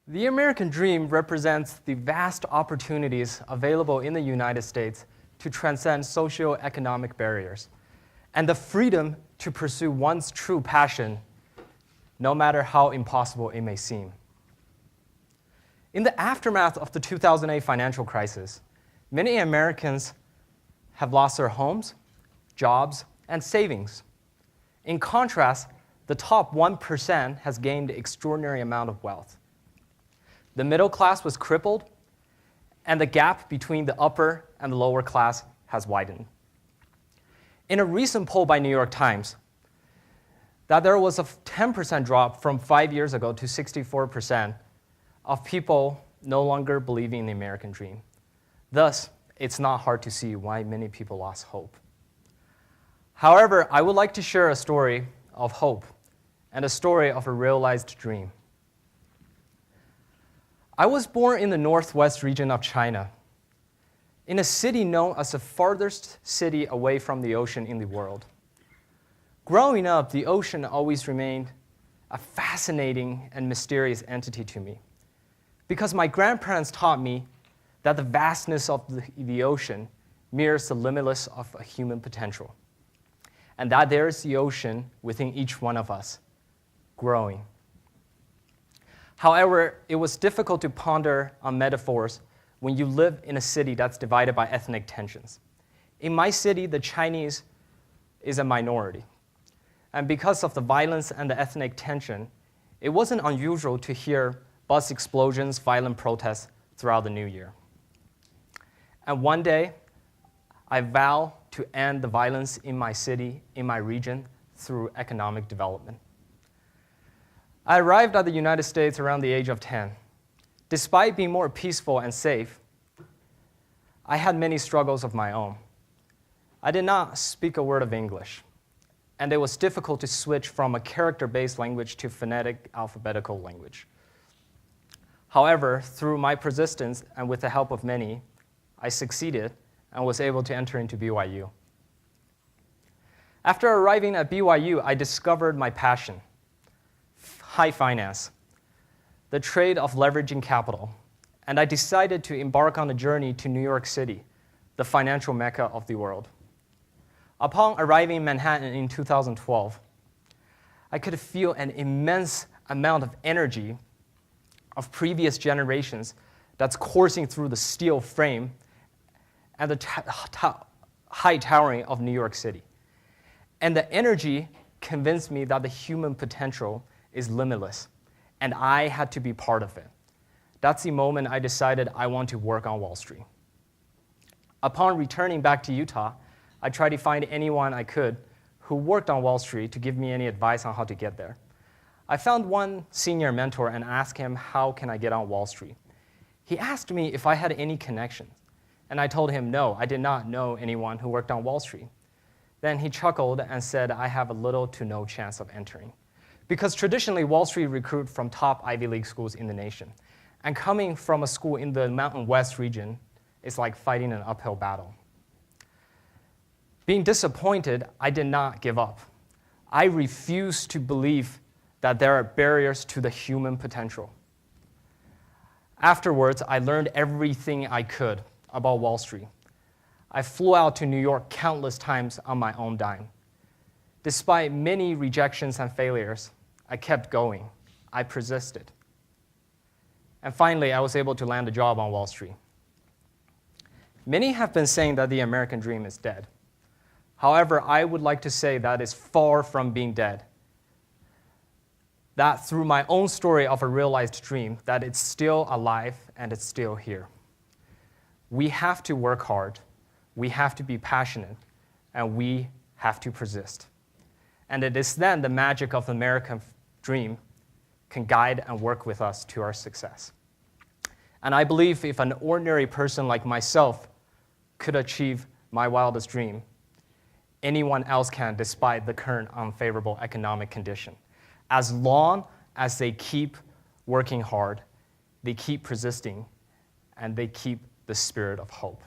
The American dream represents the vast opportunities available in the United States to transcend socioeconomic barriers and the freedom to pursue one's true passion, no matter how impossible it may seem. In the aftermath of the 2008 financial crisis, many Americans have lost their homes, jobs, and savings. In contrast, the top 1% has gained an extraordinary amount of wealth. The middle class was crippled, and the gap between the upper and the lower class has widened. In a recent poll by New York Times, that there was a 10% drop from 5 years ago to 64% of people no longer believing in the American dream. Thus, it's not hard to see why many people lost hope. However, I would like to share a story of hope and a story of a realized dream. I was born in the northwest region of China, in a city known as the farthest city away from the ocean in the world. Growing up, the ocean always remained a fascinating and mysterious entity to me, because my grandparents taught me that the vastness of the ocean mirrors the limitless of a human potential, and that there is the ocean within each one of us, growing. However, it was difficult to ponder on metaphors when you live in a city that's divided by ethnic tensions. In my city, the Chinese is a minority. And because of the violence and the ethnic tension, it wasn't unusual to hear bus explosions, violent protests throughout the new year. And one day, I vow to end the violence in my city, in my region, through economic development. I arrived at the United States around the age of 10. Despite being more peaceful and safe, I had many struggles of my own. I did not speak a word of English, and it was difficult to switch from a character-based language to phonetic alphabetical language. However, through my persistence and with the help of many, I succeeded and was able to enter into BYU. After arriving at BYU, I discovered my passion: high finance, the trade of leveraging capital, and I decided to embark on a journey to New York City, the financial mecca of the world. Upon arriving in Manhattan in 2012, I could feel an immense amount of energy of previous generations that's coursing through the steel frame and the high towering of New York City. And the energy convinced me that the human potential is limitless, and I had to be part of it. That's the moment I decided I want to work on Wall Street. Upon returning back to Utah, I tried to find anyone I could who worked on Wall Street to give me any advice on how to get there. I found one senior mentor and asked him, how can I get on Wall Street? He asked me if I had any connections, and I told him no, I did not know anyone who worked on Wall Street. Then he chuckled and said, I have a little to no chance of entering, because traditionally Wall Street recruit from top Ivy League schools in the nation, and coming from a school in the Mountain West region is like fighting an uphill battle. Being disappointed, I did not give up. I refused to believe that there are barriers to the human potential. Afterwards, I learned everything I could about Wall Street. I flew out to New York countless times on my own dime. Despite many rejections and failures, I kept going. I persisted. And finally, I was able to land a job on Wall Street. Many have been saying that the American dream is dead. However, I would like to say that it's far from being dead. That through my own story of a realized dream, that it's still alive and it's still here. We have to work hard, we have to be passionate, and we have to persist. And it is then the magic of the American dream can guide and work with us to our success. And I believe if an ordinary person like myself could achieve my wildest dream, anyone else can despite the current unfavorable economic condition, as long as they keep working hard, they keep persisting, and they keep the spirit of hope.